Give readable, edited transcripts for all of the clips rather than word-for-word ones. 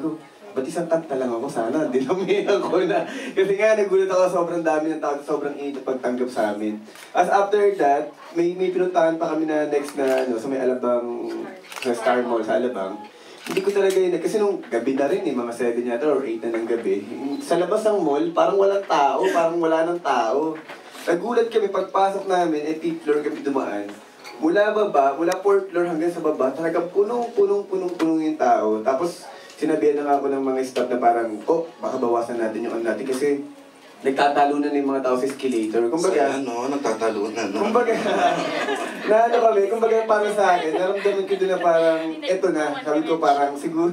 ko, ba't isang kanta lang ako? Sana, dinamihan ko na. Kasi nga, nagulat ako, sobrang dami ng tao, sobrang init na pagtanggap sa amin. As after that, may pinuntahan pa kami na next na, sa may Alabang, sa Star Mall, sa Alabang. Hindi ko talaga yun, kasi nung gabi na rin mga 7 yata or 8 na ng gabi. Sa labas ng mall, parang walang tao, parang wala ng tao. Nagulat kami, pagpasok namin, 5th floor kami dumaan. Mula 4th floor hanggang sa baba, talagang punong yung tao. Tapos, sinabihan na ako ng mga staff na parang, baka bawasan natin yung natin kasi nagtatalunan na yung mga tao sa escalator. Kumbaga, nagtatalunan, no? Kumbaga, kumbaga para sa akin, naramdaman ko doon na parang, eto na, sabi ko parang siguro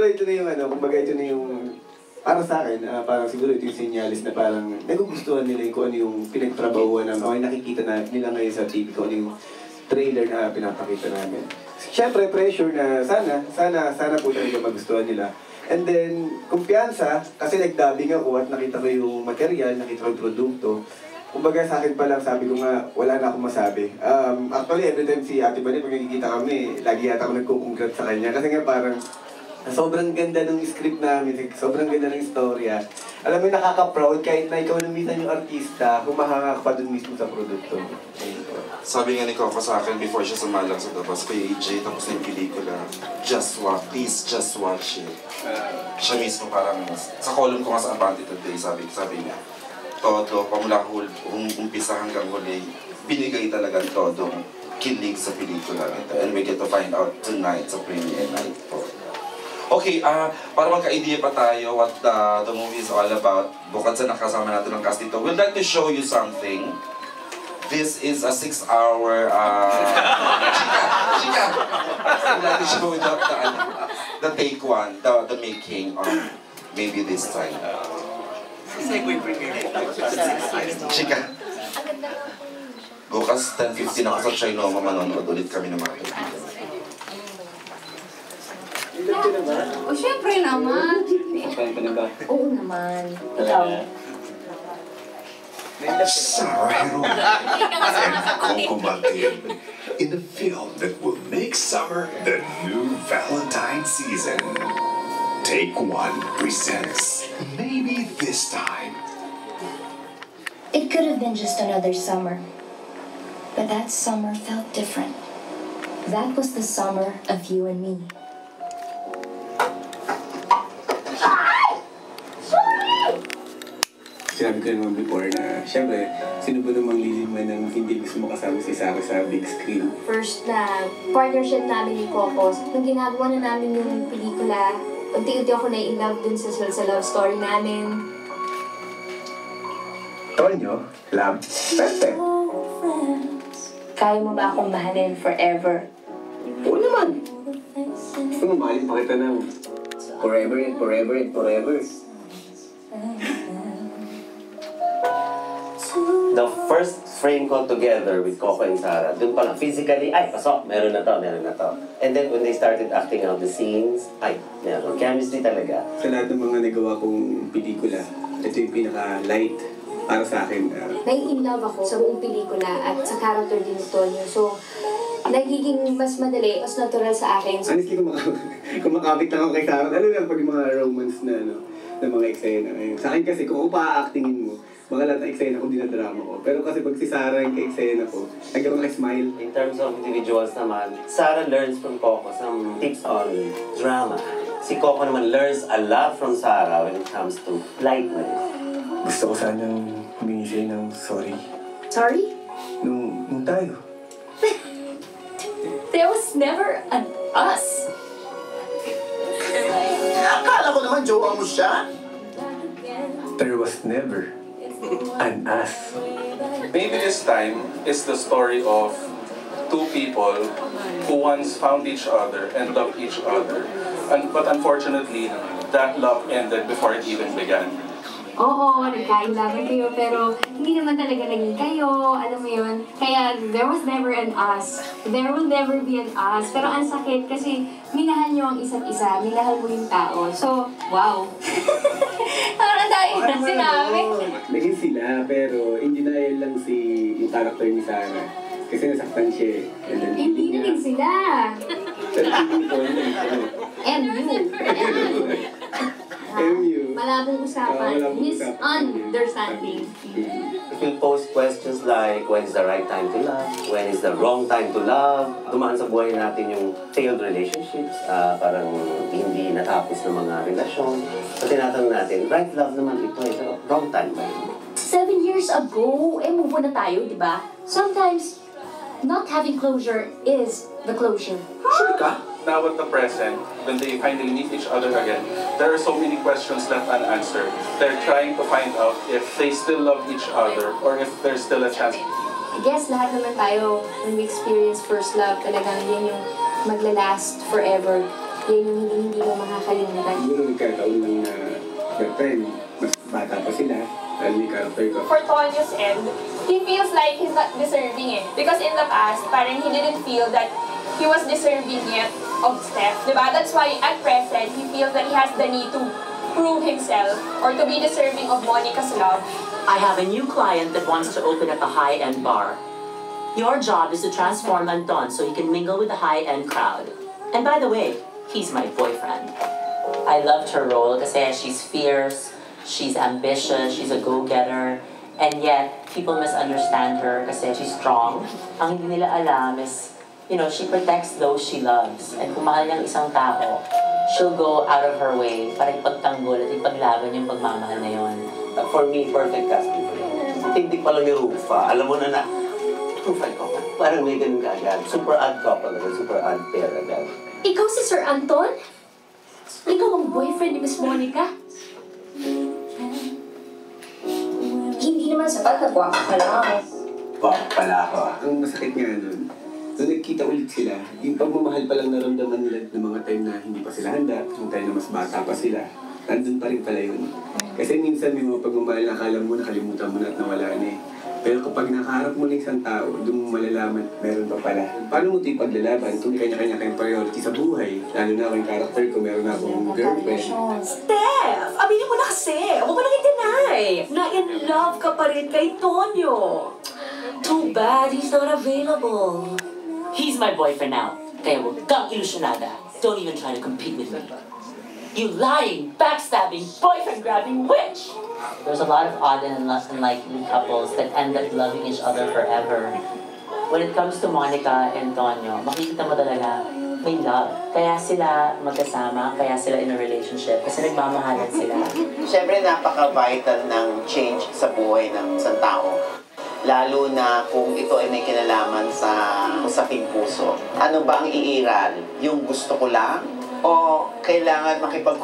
ito na yung kumbaga ito na yung, para sa akin, parang siguro ito yung sinyalis na parang nagugustuhan nila yung kung ano yung pinagtrabahuan namin, o nakikita na nila ngayon sa TV, kung ano yung trailer na pinapakita namin. Siyempre, pressure na sana po talaga magustuhan nila. And then, kumpiyansa, kasi nag-dubbing ako at nakita ko yung material, nakita ko yung produkto. Kumbaga sa akin pa lang, sabi ko nga, wala na akong masabi. Actually, every time si Ate Bani, pag nakikita kami, lagi yata ako nagkukongrat sa kanya. Kasi nga parang, sobrang ganda ng script namin, sobrang ganda ng istorya. Alam mo, nakaka-proud kahit na ikaw na minsan yung artista, humahanga ka pa dun mismo sa produkto. Sabi nga ni Coco sa akin before siya sumalang sa labas kay AJ, tapos na yung pelikula, please just watch it. Siya mismo parang, sa column ko nga sa Abante Today, sabi niya, todo, pamula umpisa hanggang huli, binigay talaga todong kilig sa pelikula nito. And we get to find out tonight sa premiere night po. Okay, para magka-idea pa tayo what the movie is all about, bukod sa nakasama natin ng cast dito, we'd like to show you something. This is a 6-hour, Chika! We'd like to show you the take one, the making of maybe this time. Chika! Bukas 10:15 ako sa Trinoma, manonood ulit kami ng mga kaibigan. Syempre naman. Oo naman. Ikaw. Sarah Heron and Coco Martin in a film that will make summer the new Valentine season. Take One presents Maybe This Time. It could have been just another summer, but that summer felt different. That was the summer of you and me. Sinabi ko naman before na, syempre, sino ba namang liliman ng hindi gusto makasama si Sarah sa big screen? First na partnership namin ni Coco, nung ginagawa na namin yung pelikula, unti-unti ako na-in-love dun sa love story namin. Tonyo, love, perfect. Kaya mo ba akong mahalin forever? Oo naman. Gusto mo mahalin pa kita ng forever and forever and forever. The first frame ko together with Coco and Sarah, dun pa lang, physically, ay, pasok, meron na to. And then when they started acting out the scenes, ay, meron. Chemistry talaga. Sa lahat ng mga nagawa kong pelikula, ito yung pinaka-light para sa akin. Nai-in-love ako sa buong pelikula at sa character din ni Tonyo. So, nagiging mas madali, mas natural sa akin. Honestly, kumakapit lang ako kay Sarah. Ano lang pag yung mga romance na, na mga eksena. Sa akin kasi, kung pa-actingin mo, mga lahat ng eksena ko, dinadrama ko. Pero kasi pag si Sarah yung ka-eksena ko, nagkaroon ka smile. In terms of individuals naman, Sarah learns from Coco some tips on drama. Si Coco naman learns a lot from Sarah when it comes to politeness. Gusto ko sanang humingi sa'yo ng sorry. Sorry? Nung tayo. There was never an us. Akala ko naman jowa mo siya. There was never an us. Maybe this time is the story of two people who once found each other and loved each other. But unfortunately, that love ended before it even began. Oo, nagkailangan kayo, pero hindi naman talaga naging kayo, alam mo yun. Kaya, there was never an us. There will never be an us. Pero ang sakit kasi minahal nyo ang isa't isa, minahal mo yung tao. So, wow. Parang dahil na sinabi. Naging sila, pero in denial lang yung character ni Sarah. Kasi nasaktan siya eh. Hindi naging sila. Pero feeling ko, And you. Malabong usapan. Misunderstanding. If you post questions like, when is the right time to love? When is the wrong time to love? Dumaan sa buhay natin yung failed relationships, parang hindi natapos ng mga relasyon. So tinatanong natin, right love naman ito, pero wrong time ba yun? 7 years ago, move on na tayo, di ba? Sometimes, not having closure is the closure. Sure ka? Now at the present, when they finally meet each other again, there are so many questions left unanswered. They're trying to find out if they still love each other or if there's still a chance. I guess lahat naman tayo, when we experience first love, talagang yan yung maglalast forever. Yan yung hindi mo makakalimutan. Siguro nagkataon lang na that time, mas bata pa sila. Dahil may character ko. For Tonyo's end, he feels like he's not deserving eh. Because in the past, parang he didn't feel that he was deserving yet of Steph, diba? That's why at present, he feels that he has the need to prove himself or to be deserving of Monica's love. I have a new client that wants to open up a high-end bar. Your job is to transform Anton so he can mingle with the high-end crowd. And by the way, he's my boyfriend. I loved her role kasi she's fierce, she's ambitious, she's a go-getter, and yet people misunderstand her kasi she's strong. Ang hindi nila alam is, you know, she protects those she loves. And kung mahal niya ang isang tao, she'll go out of her way para ipagtanggol at ipaglaban yung pagmamahal na yun. For me, perfect casting for you. Hindi pa lang yung Rufa. Alam mo na Rufa ko. Parang may ganun ka agad. Super odd couple agad. Super odd pair agad. Ikaw si Sir Anton? Ikaw ang boyfriend ni Miss Monica? Hindi naman sapat na guwapa ka lang. Wow, pala ako. Ang masakit nga nun, nung nagkita ulit sila, yung pagmamahal pa lang naramdaman nila ng mga time na hindi pa sila handa, yung time na mas bata pa sila, nandun pa rin pala yun. Kasi minsan may mga pagmamahal na akala mo, nakalimutan mo na at nawala na eh. Pero kapag nakaharap mo ng isang tao, doon mo malalaman, meron pa pala. Paano mo ito ipaglalaban kung may kanya-kanya kayong priority sa buhay? Lalo na ako yung character ko, meron na akong girlfriend. Steph! Aminin mo na kasi! Huwag mo nang i-deny! Na in love ka pa rin kay Tonyo! Too bad he's not available. He's my boyfriend now, kaya huwag kang ilusyonada. Don't even try to compete with me. You lying, backstabbing, boyfriend-grabbing witch! There's a lot of odd and unlikely couples that end up loving each other forever. When it comes to Monica and Tonyo, makikita mo talaga may love. Kaya sila magkasama, kaya sila in a relationship, kasi nagmamahalan sila. Siyempre, napaka-vital ng change sa buhay ng isang tao. Lalo na kung ito ay may kinalaman sa usaping puso. Ano ba ang iiral? Yung gusto ko lang? O kailangan makipag